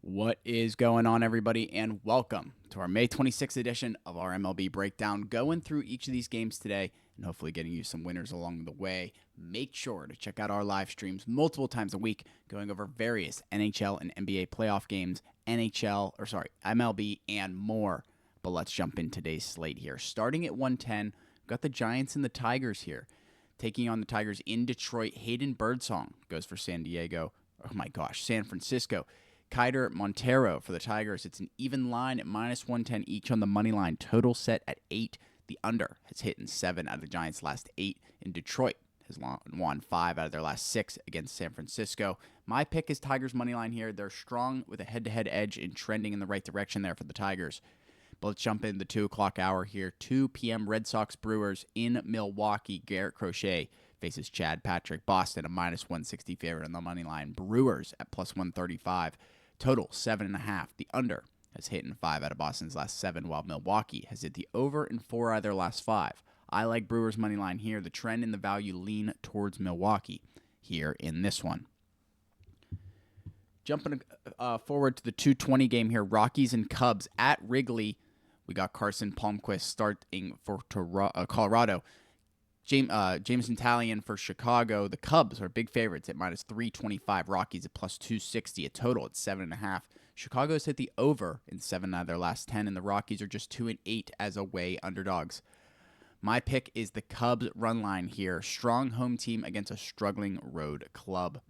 What is going on, everybody, and welcome to our May 26th edition of our MLB breakdown. Going through each of these games today and hopefully getting you some winners along the way. Make sure to check out our live streams multiple times a week, going over various NHL and NBA playoff games, MLB, and more. But let's jump in today's slate here. Starting at 110, we've got the Giants and the Tigers here. Taking on the Tigers in Detroit, Hayden Birdsong goes for San Francisco. Keider Montero for the Tigers. It's an even line at minus 110 each on the money line. Total set at 8. The under has hit in 7 out of the Giants' last 8. In Detroit has won 5 out of their last 6 against San Francisco. My pick is Tigers money line here. They're strong with a head-to-head edge and trending in the right direction there for the Tigers. But let's jump in the 2 o'clock hour here. 2 p.m. Red Sox Brewers in Milwaukee. Garrett Crochet faces Chad Patrick. Boston, a minus 160 favorite on the money line. Brewers at plus 135. Total 7.5. The under has hit in 5 out of Boston's last 7, while Milwaukee has hit the over in 4 out of their last 5. I like Brewers money line here. The trend and the value lean towards Milwaukee here in this one. Jumping forward to the 2:20 game here, Rockies and Cubs at Wrigley. We got Carson Palmquist starting for Colorado. Jameson Taillon for Chicago. The Cubs are big favorites at minus 325. Rockies at plus 260. A total at 7.5. Chicago's hit the over in 7 out of their last 10, and the Rockies are just 2-8 as away underdogs. My pick is the Cubs run line here. Strong home team against a struggling road club.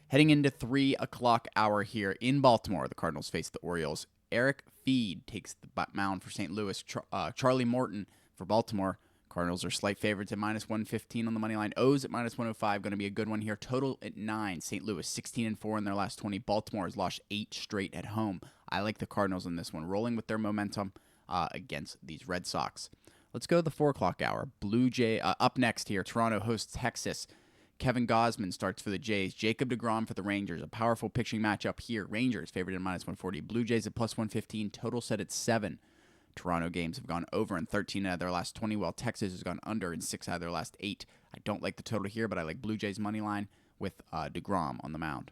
Heading into 3 o'clock hour here in Baltimore, the Cardinals face the Orioles. Eric Feed takes the mound for St. Louis. Charlie Morton for Baltimore. Cardinals are slight favorites at minus 115 on the money line. O's at minus 105. Going to be a good one here. Total at 9. St. Louis 16-4 in their last 20. Baltimore has lost 8 straight at home. I like the Cardinals in this one, rolling with their momentum against these Red Sox. Let's go to the 4 o'clock hour. Up next here, Toronto hosts Texas. Kevin Gausman starts for the Jays. Jacob deGrom for the Rangers. A powerful pitching matchup here. Rangers favored at minus 140. Blue Jays at plus 115. Total set at 7. Toronto games have gone over in 13 out of their last 20, while Texas has gone under in 6 out of their last 8. I don't like the total here, but I like Blue Jays money line with deGrom on the mound.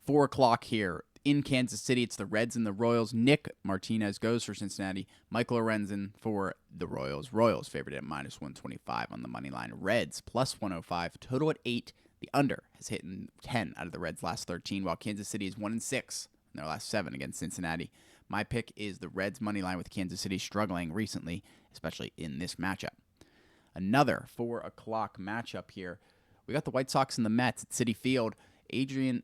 4 o'clock here in Kansas City. It's the Reds and the Royals. Nick Martinez goes for Cincinnati. Michael Lorenzen for the Royals. Royals favored at minus 125 on the money line. Reds plus 105. Total at 8. The under has hit in 10 out of the Reds' last 13, while Kansas City is 1-6 in their last 7 against Cincinnati. My pick is the Reds money line with Kansas City struggling recently, especially in this matchup. Another 4 o'clock matchup here. We got the White Sox and the Mets at Citi Field. Adrian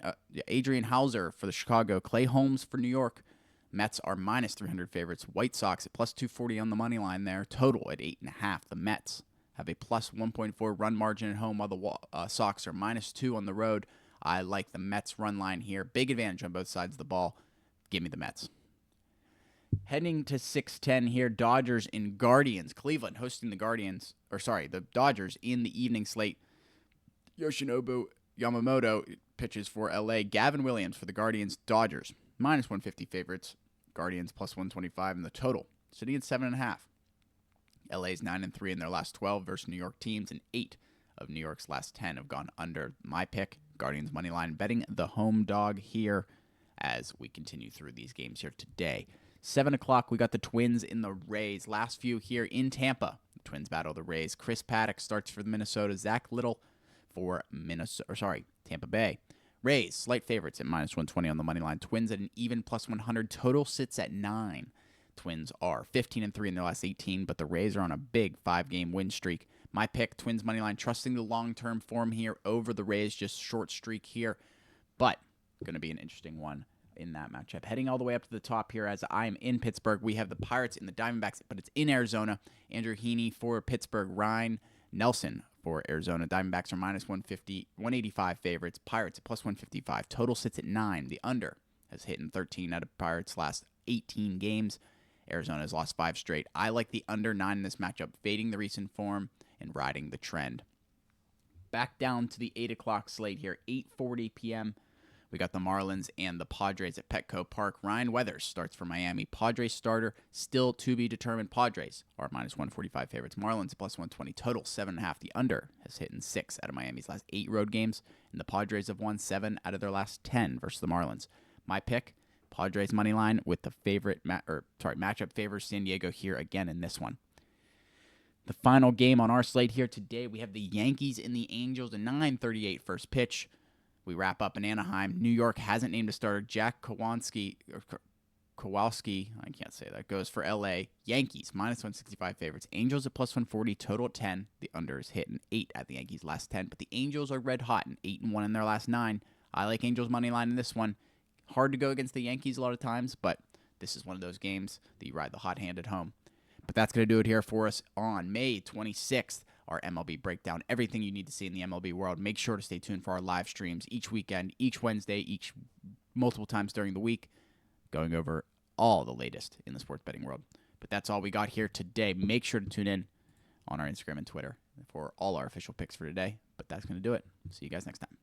Hauser for the Chicago. Clay Holmes for New York. Mets are minus 300 favorites. White Sox at plus 240 on the money line there. Total at 8.5. The Mets have a plus 1.4 run margin at home, while the Sox are minus 2 on the road. I like the Mets run line here. Big advantage on both sides of the ball. Give me the Mets. Heading to 6:10 here, Dodgers and Guardians. Cleveland hosting the Dodgers in the evening slate. Yoshinobu Yamamoto pitches for LA. Gavin Williams for the Guardians. Dodgers minus 150 favorites. Guardians plus 125 in the total. Sitting at 7.5. LA's 9-3 in their last 12 versus New York teams, and 8 of New York's last 10 have gone under. My pick, Guardians money line, betting the home dog here as we continue through these games here today. 7 o'clock, we got the Twins in the Rays. Last few here in Tampa. The Twins battle the Rays. Chris Paddock starts for the Minnesota. Zach Little for Tampa Bay. Rays, slight favorites at minus 120 on the money line. Twins at an even plus 100. Total sits at 9. Twins are 15-3 in their last 18, but the Rays are on a big 5-game win streak. My pick, Twins money line, trusting the long-term form here over the Rays. Just short streak here, but going to be an interesting one in that matchup. Heading all the way up to the top here as I am in Pittsburgh. We have the Pirates and the Diamondbacks, but it's in Arizona. Andrew Heaney for Pittsburgh. Ryan Nelson for Arizona. Diamondbacks are minus 185 favorites. Pirates at plus 155. Total sits at 9. The under has hit in 13 out of Pirates' last 18 games. Arizona has lost 5 straight. I like the under 9 in this matchup, fading the recent form and riding the trend. Back down to the 8 o'clock slate here, 8:40 p.m. We got the Marlins and the Padres at Petco Park. Ryan Weathers starts for Miami. Padres starter, still to be determined. Padres are minus 145 favorites. Marlins plus 120 total, 7.5. The under has hit in 6 out of Miami's last 8 road games, and the Padres have won 7 out of their last 10 versus the Marlins. My pick, Padres money line with the matchup favors San Diego here again in this one. The final game on our slate here today, we have the Yankees and the Angels, a 9:38 first pitch. We wrap up in Anaheim. New York hasn't named a starter. Jack Kowalski, I can't say that, goes for LA. Yankees, minus 165 favorites. Angels at plus 140, total at 10. The under is hit in 8 at the Yankees' last 10. But the Angels are red hot and 8-1 in their last 9. I like Angels money line in this one. Hard to go against the Yankees a lot of times, but this is one of those games that you ride the hot hand at home. But that's going to do it here for us on May 26th. Our MLB breakdown, everything you need to see in the MLB world. Make sure to stay tuned for our live streams each weekend, each Wednesday, multiple times during the week, going over all the latest in the sports betting world. But that's all we got here today. Make sure to tune in on our Instagram and Twitter for all our official picks for today. But that's going to do it. See you guys next time.